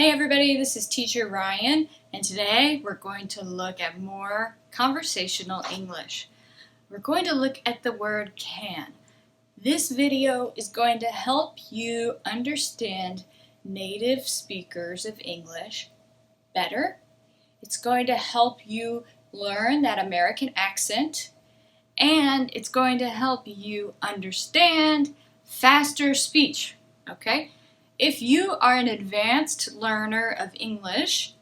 Hey everybody, this is Teacher Ryane, and today we're going to look at more conversational English. We're going to look at the word can. This video is going to help you understand native speakers of English better. It's going to help you learn that American accent, and it's going to help you understand faster speech, okay? If you are an advanced learner of English,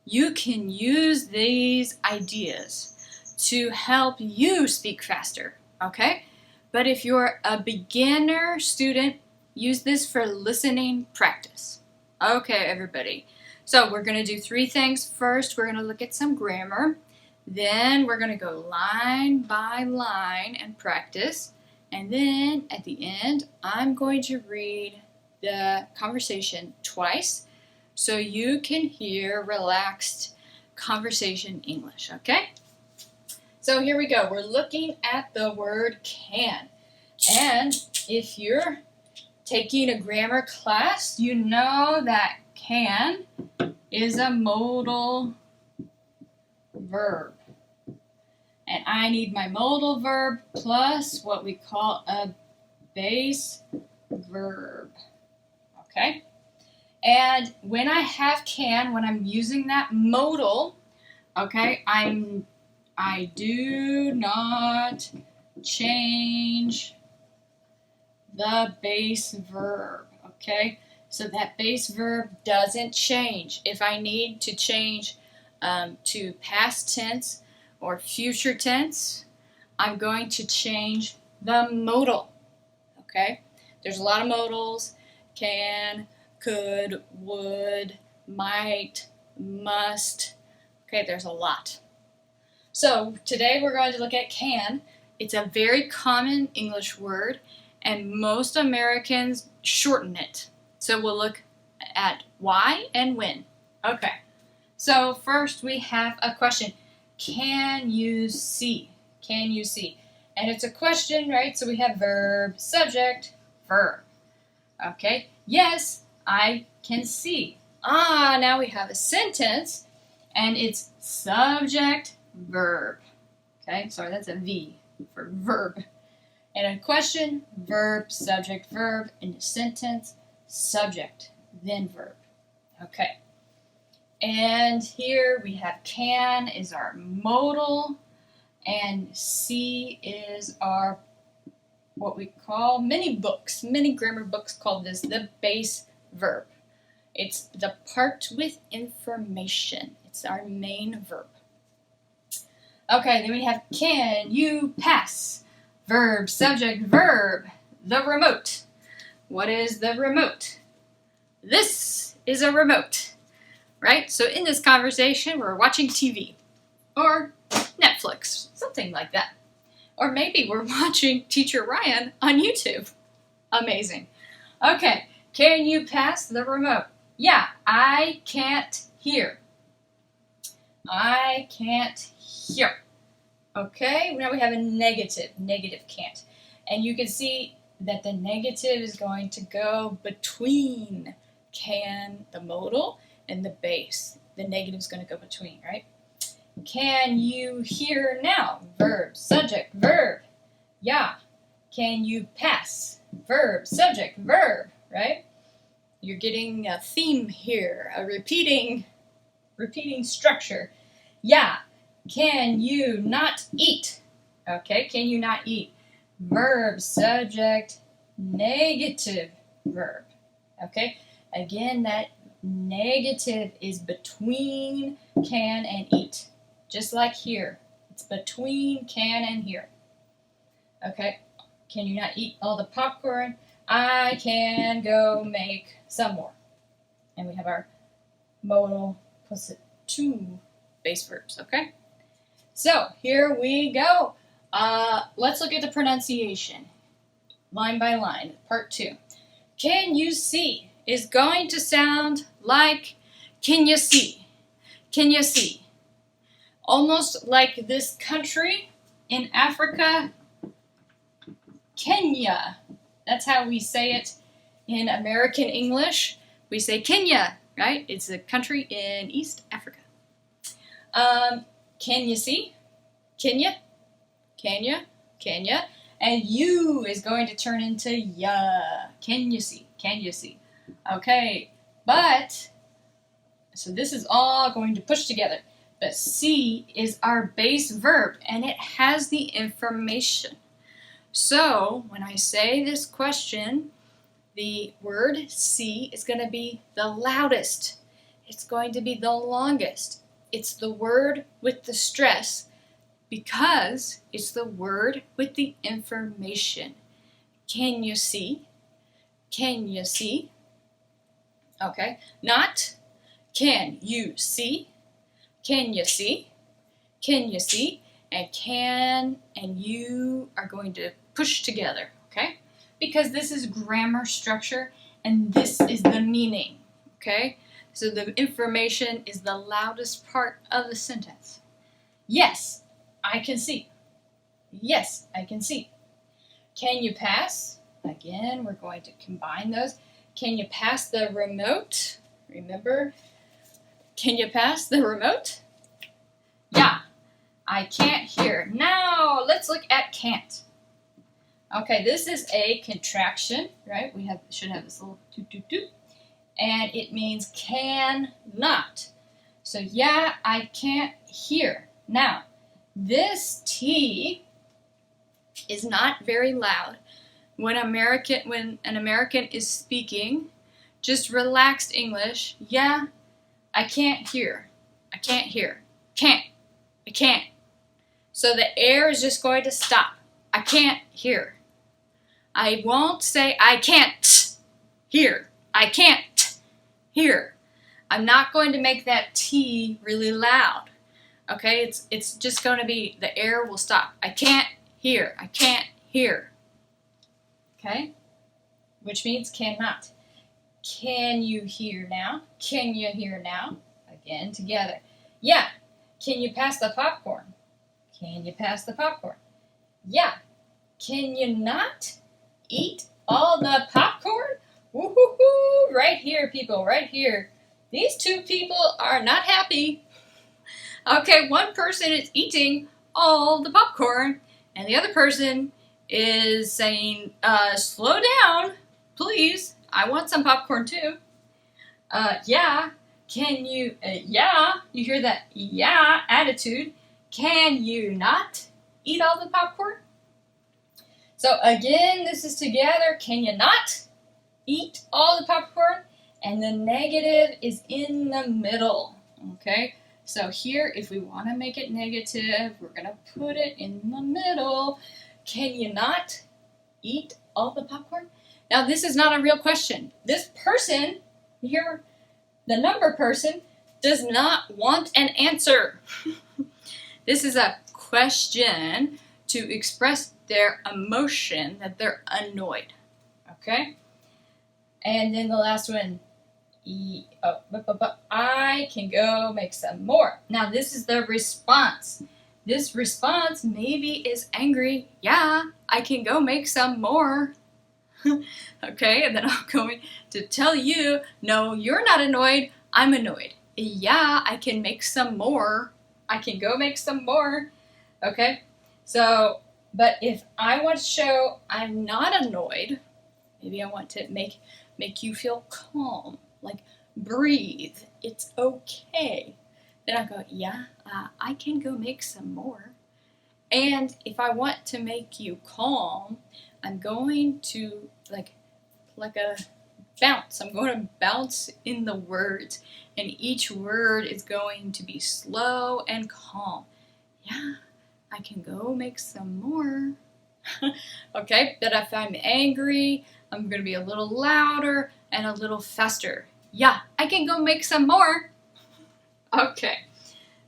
you can use these ideas to help you speak faster, okay? But if you're a beginner student, use this for listening practice. Okay, everybody. So we're going to do three things. First, we're going to look at some grammar. Then we're going to go line by line and practice. And then at the end, I'm going to read the conversation twice so you can hear relaxed conversation English, okay? So here we go. We're looking at the word can. And if you're taking a grammar class, you know that can is a modal verb. And I need my modal verb plus what we call a base verb. Okay? And when I have can, when I'm using that modal, okay, I do not change the base verb, okay? So that base verb doesn't change. If I need to change to past tense or future tense, I'm going to change the modal, okay? There's a lot of modals. Can, could, would, might, must. Okay, there's a lot. So today we're going to look at can. It's a very common English word, and most Americans shorten it. So we'll look at why and when. Okay, so first we have a question. Can you see? Can you see? And it's a question, right? So we have verb, subject, verb. Okay, yes, I can see. Now we have a sentence, and it's subject, verb. Okay, sorry, that's a V for verb. And a question, verb, subject, verb. In a sentence, subject, then verb. Okay, and here we have can is our modal, and see is our what we call many grammar books call this the base verb. It's the part with information. It's our main verb. Okay, then we have can you pass? Verb, subject, verb. The remote. What is the remote? This is a remote, right? So in this conversation, we're watching TV or Netflix, something like that. Or maybe we're watching Teacher Ryane on YouTube. Amazing. Okay, can you pass the remote? Yeah, I can't hear. I can't hear. Okay, now we have a negative can't. And you can see that the negative is going to go between can, the modal, and the base. The negative is going to go between, right? Can you hear now? Verb, subject, verb. Yeah. Can you pass? Verb, subject, verb, right? You're getting a theme here, a repeating structure. Yeah. Can you not eat? Okay, can you not eat? Verb, subject, negative verb. Okay, again, that negative is between can and eat. Just like here, it's between can and here. Okay, can you not eat all the popcorn? I can go make some more. And we have our modal plus two base verbs, okay? So, here we go. Let's look at the pronunciation, line by line, part 2. Can you see is going to sound like can you see? Can you see? Almost like this country in Africa, Kenya. That's how we say it in American English. We say Kenya, right? It's a country in East Africa. Can you see? Can you? And you is going to turn into ya. Can you see? Okay, but, so this is all going to push together. But see is our base verb, and it has the information. So, when I say this question, the word see is going to be the loudest. It's going to be the longest. It's the word with the stress because it's the word with the information. Can you see? Can you see? Okay, not can you see? Can you see? Can you see? And can and you are going to push together, okay? Because this is grammar structure and this is the meaning, okay? So the information is the loudest part of the sentence. Yes, I can see. Yes, I can see. Can you pass? Again, we're going to combine those. Can you pass the remote? Remember, can you pass the remote? Yeah, I can't hear. Now, let's look at can't. Okay, this is a contraction, right? We should have this little toot toot toot. And it means cannot. So, yeah, I can't hear. Now, this T is not very loud. When an American is speaking, just relaxed English, yeah, I can't hear. I can't hear. Can't. I can't. So the air is just going to stop. I can't hear. I won't say I can't hear. I can't hear. I'm not going to make that T really loud. Okay, it's just going to be, the air will stop. I can't hear. I can't hear. Okay, which means cannot. Can you hear now? Can you hear now? Again, together. Yeah. Can you pass the popcorn? Can you pass the popcorn? Yeah. Can you not eat all the popcorn? Woo-hoo-hoo! Right here, people, right here. These two people are not happy. Okay, one person is eating all the popcorn, and the other person is saying, slow down, please. I want some popcorn too. Yeah. Can you, yeah, you hear that yeah attitude. Can you not eat all the popcorn? So again, this is together. Can you not eat all the popcorn? And the negative is in the middle, okay? So here, if we want to make it negative, we're going to put it in the middle. Can you not eat all the popcorn? Now, this is not a real question. This person here, the number person, does not want an answer. This is a question to express their emotion that they're annoyed. Okay? And then the last one, I can go make some more. Now, this is the response. This response maybe is angry. Yeah, I can go make some more. Okay, and then I'm going to tell you, no, you're not annoyed, I'm annoyed. Yeah, I can make some more. I can go make some more. Okay, so, but if I want to show I'm not annoyed, maybe I want to make you feel calm, like breathe, it's okay. Then I'll go, yeah, I can go make some more. And if I want to make you calm, I'm going to like a bounce. I'm going to bounce in the words, and each word is going to be slow and calm. Yeah, I can go make some more. Okay, but if I'm angry, I'm going to be a little louder and a little faster. Yeah, I can go make some more. Okay,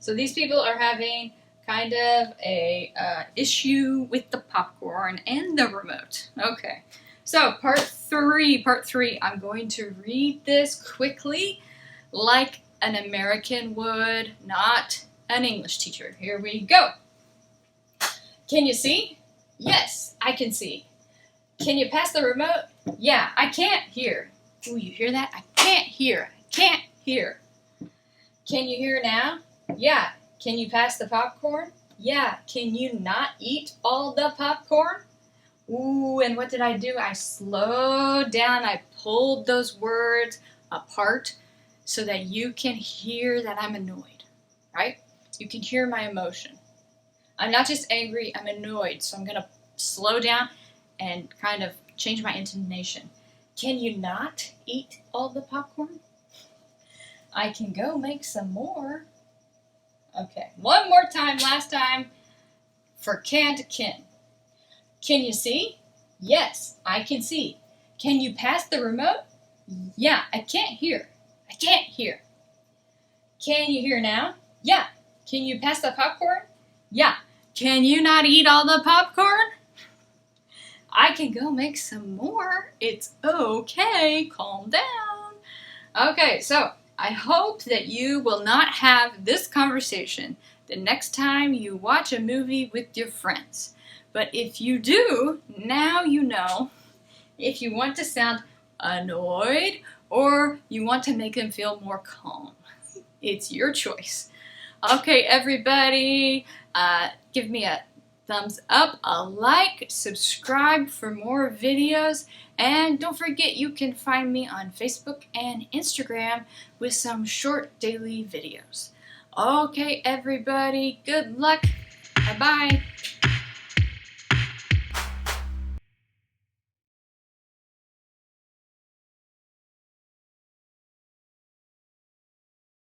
so these people are having kind of a issue with the popcorn and the remote. Okay, so part three, I'm going to read this quickly like an American would, not an English teacher. Here we go. Can you see? Yes, I can see. Can you pass the remote? Yeah, I can't hear. Ooh, you hear that? I can't hear. I can't hear. hear. Can you hear now? Yeah. Can you pass the popcorn? Yeah. Can you not eat all the popcorn? Ooh, and what did I do? I slowed down. I pulled those words apart so that you can hear that I'm annoyed, right? You can hear my emotion. I'm not just angry, I'm annoyed. So I'm going to slow down and kind of change my intonation. Can you not eat all the popcorn? I can go make some more. Okay, one more time, last time, for can to kin. Can you see? Yes, I can see. Can you pass the remote? Yeah, I can't hear. I can't hear. Can you hear now? Yeah. Can you pass the popcorn? Yeah. Can you not eat all the popcorn? I can go make some more. It's okay. Calm down. Okay, so I hope that you will not have this conversation the next time you watch a movie with your friends. But if you do, now you know if you want to sound annoyed or you want to make them feel more calm. It's your choice. Okay, everybody, give me a thumbs up, a like, subscribe for more videos, and don't forget you can find me on Facebook and Instagram with some short daily videos. Okay, everybody, good luck. Bye-bye.